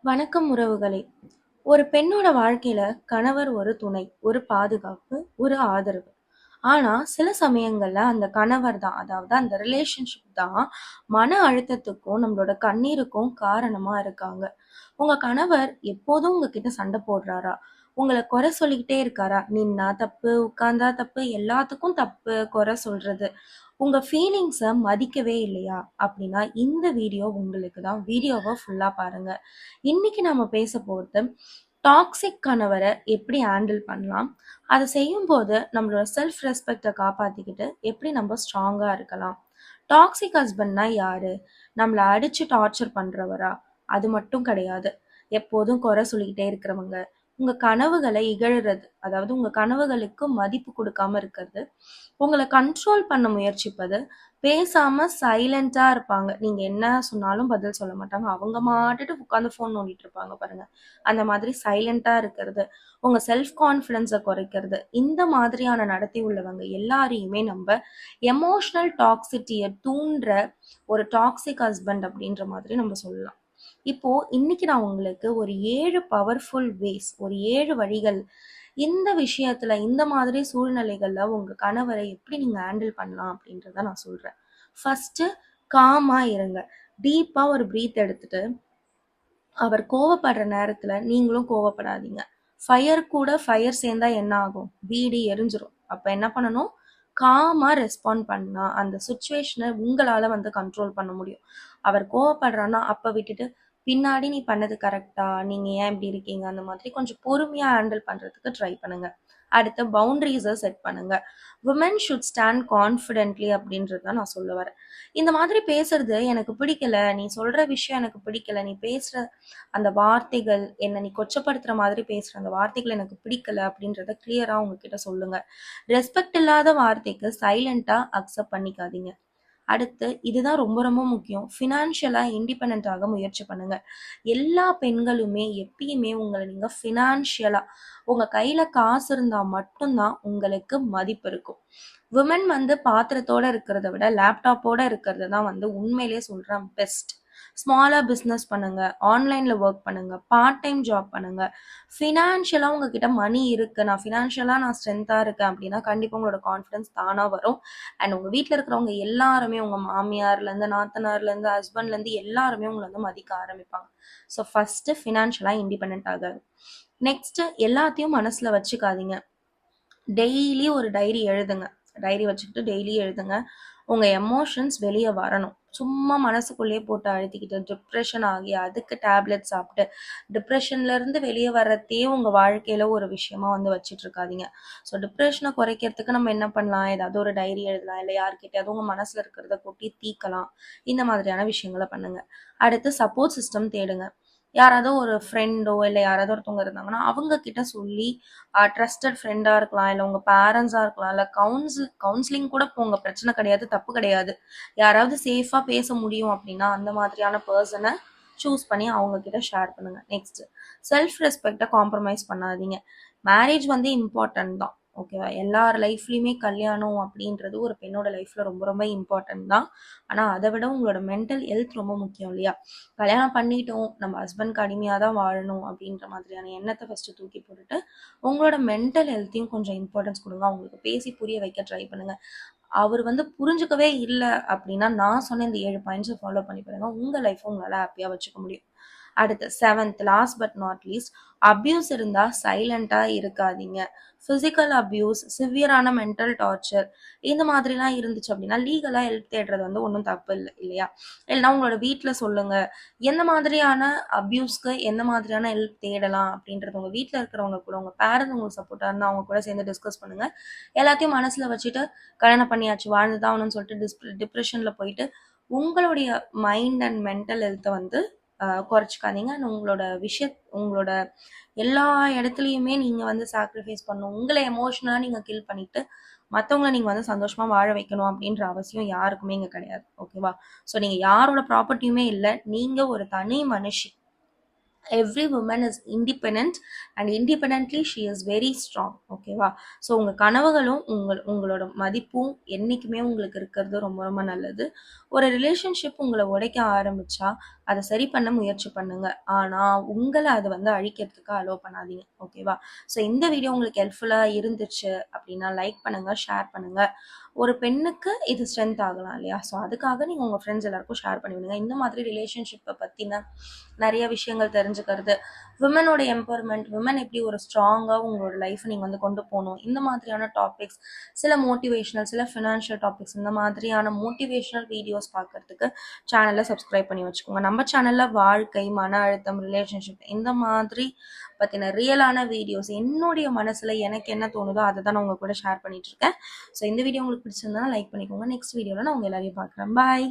வணக்கம் உறவுகளே! ஒரு பெண்ணோட வாழ்க்கையில கணவர் ஒரு துணை, ஒரு பாதுகாப்பு, ஒரு ஆதரவு. ஆனா, சில சமயங்கள்ல அந்த கணவர் தான், அதாவது அந்த ரிலேஷன்ஷிப் தான் மன அழுத்தத்துக்கும், நம்மளோட கண்ணீருக்கும் காரணமா இருக்காங்க. உங்க கணவர் எப்போதும் உங்ககிட்ட சண்டை போடுறாரா? உங்கள குறை சொல்லிக்கிட்டே இருக்காரா? நின்னா தப்பு, உட்கார்ந்தா தப்பு, எல்லாத்துக்கும் தப்பு, குறை சொல்றது. உங்க ஃபீலிங்ஸ மதிக்கவே இல்லையா? அப்படின்னா இந்த வீடியோ உங்களுக்கு தான். வீடியோவ ஃபுல்லா பாருங்க. இன்னைக்கு நாம பேச போறது டாக்ஸிக் கணவர எப்படி ஹேண்டில் பண்ணலாம்? அத செய்யும்போது நம்மளோட செல்ஃப் ரெஸ்பெக்ட்ட காப்பாத்திக்கிட்டு எப்படி நம்ம ஸ்ட்ராங்கா இருக்கலாம்? டாக்ஸிக் ஹஸ்பண்ட்னா யாரு? நம்மள அடிச்சு டார்ச்சர் பண்றவரா? அது மட்டும் கிடையாது. எப்போதும் குறை சொல்லிக்கிட்டே இருக்கிறவங்க. உங்க கனவுகள இகழுறது. அதாவது உங்க கனவுகளுக்கு மதிப்பு குடுக்காம இருக்கிறது. உங்கள கண்ட்ரோல் பண்ண முயற்சிப்பது. பேசாம சைலன்ட்டா இருப்பாங்க. நீங்க என்ன சொன்னாலும் பதில் சொல்ல மாட்டாங்க. அவங்க பாட்டுட்டு உட்கார்ந்து ஃபோன் நோண்டிட்டு இருப்பாங்க பாருங்க. அந்த மாதிரி சைலன்ட்டா இருக்கிறது. உங்க செல்ஃப் கான்ஃபிடன்ஸ குறைக்கிறது. இந்த மாதிரியான நடத்தை உள்ளவங்க எல்லாரையுமே நம்ப எமோஷனல் டாக்ஸிட்டிய தூண்டுற ஒரு டாக்ஸிக் ஹஸ்பண்ட் அப்படின்ற மாதிரி நம்ம சொல்லலாம். இப்போ இன்னைக்கு நான் உங்களுக்கு ஒரு 7 பவர்ஃபுல் வேஸ், ஒரு 7 வழிகள் இந்த விஷயத்துல, இந்த மாதிரி சூழ்நிலைகள்ல உங்க கணவரை எப்படி நீங்க ஹேண்டில் பண்ணலாம் அப்படின்றத நான் சொல்றேன். ஃபர்ஸ்ட், காமா இருங்க. டீப்பா ஒரு பிரீத் எடுத்துட்டு, அவர் கோவப்படுற நேரத்துல நீங்களும் கோவப்படாதீங்க. ஃபயர் கூட ஃபயர் சேர்ந்தா என்ன ஆகும்? வீடு எரிஞ்சிரும். அப்ப என்ன பண்ணணும்? காமா ரெஸ்பாண்ட் பண்ணா அந்த சுச்சுவேஷனை உங்களால வந்து கண்ட்ரோல் பண்ண முடியும். அவர் கோவப்படுறான்னா அப்ப விட்டுட்டு, பின்னாடி நீ பண்ணது கரெக்டா, நீங்க ஏன் இப்படி இருக்கீங்க, அந்த மாதிரி கொஞ்சம் பொறுமையா ஹேண்டில் பண்றதுக்கு ட்ரை பண்ணுங்க. அடுத்து பவுண்டரிஸை செட் பண்ணுங்க. விமன் ஷுட் ஸ்டாண்ட் கான்ஃபிடென்ட்லி அப்படின்றது தான் நான் சொல்ல வரேன். இந்த மாதிரி பேசுறது எனக்கு பிடிக்கல, நீ சொல்ற விஷயம் எனக்கு பிடிக்கல, நீ பேசுற அந்த வார்த்தைகள், என்ன நீ கொச்சப்படுத்துற மாதிரி பேசுற அந்த வார்த்தைகள் எனக்கு பிடிக்கல அப்படின்றத கிளியரா உங்ககிட்ட சொல்லுங்க. ரெஸ்பெக்ட் இல்லாத வார்த்தைக்கு சைலண்டா அக்செப்ட் பண்ணிக்காதீங்க. அடுத்து இதுதான் ரொம்ப ரொம்ப முக்கியம். ஃபினான்ஷியலா இண்டிபெண்டன்ட் ஆக முயற்சி பண்ணுங்க. எல்லா பெண்களுமே எப்பயுமே உங்களை நீங்க ஃபினான்ஷியலா உங்க கையில காசு இருந்தா மட்டும்தான் உங்களுக்கு மதிப்பு இருக்கும். விமன் வந்து பாத்திரத்தோட இருக்கிறத விட லேப்டாப்போட இருக்கிறது தான் வந்து உண்மையிலேயே சொல்றேன் பெஸ்ட். ஸ்மாலா பிஸ்னஸ் பண்ணுங்க, ஆன்லைன்ல ஒர்க் பண்ணுங்க, பார்ட் டைம் ஜாப் பண்ணுங்க. ஃபினான்ஷியலா உங்ககிட்ட மணி இருக்கு, நான் ஸ்ட்ரென்த்தா இருக்கேன் அப்படின்னா கண்டிப்பா உங்களோட கான்ஃபிடன்ஸ் தானா வரும். அண்ட் உங்க வீட்ல இருக்கிறவங்க எல்லாருமே, உங்க மாமியார்ல இருந்து, நாத்தனார்ல இருந்து, ஹஸ்பண்ட்ல இருந்து எல்லாருமே உங்களை வந்து மதிக்க ஆரம்பிப்பாங்க. ஸோ ஃபர்ஸ்ட் ஃபினான்ஷியலா இண்டிபெண்டன்ட் ஆகாது. நெக்ஸ்ட், எல்லாத்தையும் மனசுல வச்சுக்காதீங்க. டெய்லி ஒரு டைரி எழுதுங்க. டைரி வச்சுக்கிட்டு டெய்லி எழுதுங்க. உங்க எமோஷன்ஸ் வெளியே வரணும். சும்மா மனசுக்குள்ளேயே போட்டு அழுத்திக்கிட்டு டிப்ரெஷன் ஆகி அதுக்கு டேப்லெட் சாப்பிட்டு டிப்ரெஷன்ல இருந்து வெளியே வர்றதே உங்க வாழ்க்கையில ஒரு விஷயமா வந்து வச்சுட்டு இருக்காதீங்க. ஸோ டிப்ரெஷனை குறைக்கிறதுக்கு நம்ம என்ன பண்ணலாம்? ஏதாவது ஒரு டைரி எழுதலாம், இல்லை யார்கிட்டயாவது உங்க மனசுல இருக்கிறத கொட்டி தீக்கலாம். இந்த மாதிரியான விஷயங்களை பண்ணுங்க. அடுத்து சப்போர்ட் சிஸ்டம் தேடுங்க. யாராவது ஒரு ஃப்ரெண்டோ இல்லை யாராவது ஒருத்தவங்க இருந்தாங்கன்னா அவங்க கிட்ட சொல்லி, ட்ரஸ்டட் ஃப்ரெண்டா இருக்கலாம், இல்லை உங்க பேரண்ட்ஸா இருக்கலாம், இல்லை கவுன்சிலிங் கூட போங்க, பிரச்சனை கிடையாது, தப்பு கிடையாது. யாராவது சேஃபா பேச முடியும் அப்படின்னா அந்த மாதிரியான பர்சனை சூஸ் பண்ணி அவங்க கிட்ட ஷேர் பண்ணுங்க. நெக்ஸ்ட், செல்ஃப் ரெஸ்பெக்டை காம்ப்ரமைஸ் பண்ணாதீங்க. மேரேஜ் வந்து இம்பார்ட்டன்ட் தான், ஓகேவா? எல்லார் லைஃப்லயுமே கல்யாணம் அப்படின்றது ஒரு பெண்ணோட லைஃப்ல ரொம்ப ரொம்ப இம்பார்ட்டன்ட் தான். ஆனா அதை விட உங்களோட மென்டல் ஹெல்த் ரொம்ப முக்கியம் இல்லையா? கல்யாணம் பண்ணிட்டோம், நம்ம ஹஸ்பண்ட்க்கு அடிமையாக தான் வாழணும் அப்படின்ற மாதிரியான எண்ணத்தை ஃபர்ஸ்ட் தூக்கி போட்டுட்டு உங்களோட மென்டல் ஹெல்த்தையும் கொஞ்சம் இம்பார்ட்டன்ஸ் கொடுங்க. அவங்களுக்கு பேசி புரிய வைக்க ட்ரை பண்ணுங்க. அவர் வந்து புரிஞ்சுக்கவே இல்லை அப்படின்னா நான் சொன்ன இந்த 7 பாயிண்ட்ஸை ஃபாலோ பண்ணி பாருங்க. உங்க லைஃப்பை உங்களால் ஹாப்பியாக வச்சுக்க முடியும். அடுத்து 7th, last but not least, abuse இருந்தா சைலண்டா இருக்காதீங்க. பிசிக்கல் அபியூஸ், சிவியரான மென்டல் டார்ச்சர் இந்த மாதிரிலாம் இருந்துச்சு அப்படின்னா லீகலா ஹெல்ப் தேடுறது வந்து ஒன்றும் தப்பு இல்லை இல்லையா? இல்லைன்னா உங்களோட வீட்டில் சொல்லுங்க. எந்த மாதிரியான அபியூஸ்க்கு எந்த மாதிரியான ஹெல்ப் தேடலாம் அப்படின்றது உங்க வீட்டில் இருக்கிறவங்க கூட, உங்க பேரண்ட்ஸ் உங்களுக்கு சப்போர்ட்டா இருந்தால் அவங்க கூட சேர்ந்து டிஸ்கஸ் பண்ணுங்க. எல்லாத்தையும் மனசுல வச்சுட்டு கல்யாணம் பண்ணியாச்சு வாழ்ந்துதான் ஆகணும்னு சொல்லிட்டு டிப்ரெஷன்ல போயிட்டு உங்களுடைய மைண்ட் அண்ட் மென்டல் ஹெல்த்தை வந்து குறைச்சிக்காதீங்க. அண்ட் உங்களோட எல்லா இடத்துலையுமே நீங்க வந்து சாக்ரிஃபைஸ் பண்ணணும். உங்களை எமோஷனலா நீங்க கில் பண்ணிட்டு மற்றவங்களை நீங்க வந்து சந்தோஷமா வாழ வைக்கணும் அப்படின்ற அவசியம் யாருக்குமே இங்க கிடையாது, ஓகேவா? ஸோ நீங்க யாரோட ப்ராப்பர்ட்டியுமே இல்லை, நீங்க ஒரு தனி மனுஷி. Every woman is independent and independently she is very strong. ஓகேவா? ஸோ உங்கள் கனவுகளும் உங்களோட மதிப்பும் என்றைக்குமே உங்களுக்கு இருக்கிறது ரொம்ப ரொம்ப நல்லது. ஒரு ரிலேஷன்ஷிப் உங்களை உடைக்க ஆரம்பிச்சா அதை சரி பண்ண முயற்சி பண்ணுங்க. ஆனால் உங்களை அதை வந்து அழிக்கிறதுக்கு அலோவ் பண்ணாதீங்க. ஓகேவா? ஸோ இந்த வீடியோ உங்களுக்கு ஹெல்ப்ஃபுல்லாக இருந்துச்சு அப்படின்னா லைக் பண்ணுங்கள், ஷேர் பண்ணுங்கள். ஒரு பெண்ணுக்கு இது ஸ்ட்ரென்த் ஆகலாம் இல்லையா? ஸோ அதுக்காக நீங்கள் உங்கள் ஃப்ரெண்ட்ஸ் எல்லாருக்கும் ஷேர் பண்ணிவிடுங்க. இந்த மாதிரி ரிலேஷன்ஷிப்பை பற்றின நிறைய விஷயங்கள் தெரிஞ்சுக்கிறது, விமனோட எம்பவர்மெண்ட், விமன் எப்படி ஒரு ஸ்ட்ராங்காக உங்களோட லைஃப்பை நீங்கள் வந்து கொண்டு போகணும், இந்த மாதிரியான டாபிக்ஸ், சில மோட்டிவேஷனல், சில ஃபினான்ஷியல் டாபிக்ஸ், இந்த மாதிரியான மோட்டிவேஷனல் வீடியோஸ் பார்க்கறதுக்கு சேனலை சப்ஸ்கிரைப் பண்ணி வச்சுக்கோங்க. நம்ம சேனலில் வாழ்க்கை, மன அழுத்தம், ரிலேஷன்ஷிப் இந்த மாதிரி பற்றின ரியலான வீடியோஸ், என்னுடைய மனசில் எனக்கு என்ன தோணுதோ அதை தான் நான் உங்கள் கூட ஷேர் பண்ணிட்டு இருக்கேன். ஸோ இந்த வீடியோ உங்களுக்கு பிடிச்சிருந்தா லைக் பண்ணிக்கோங்க. நெக்ஸ்ட் வீடியோவில் நான் உங்கள் எல்லாரையும் பார்க்குறேன். பாய்.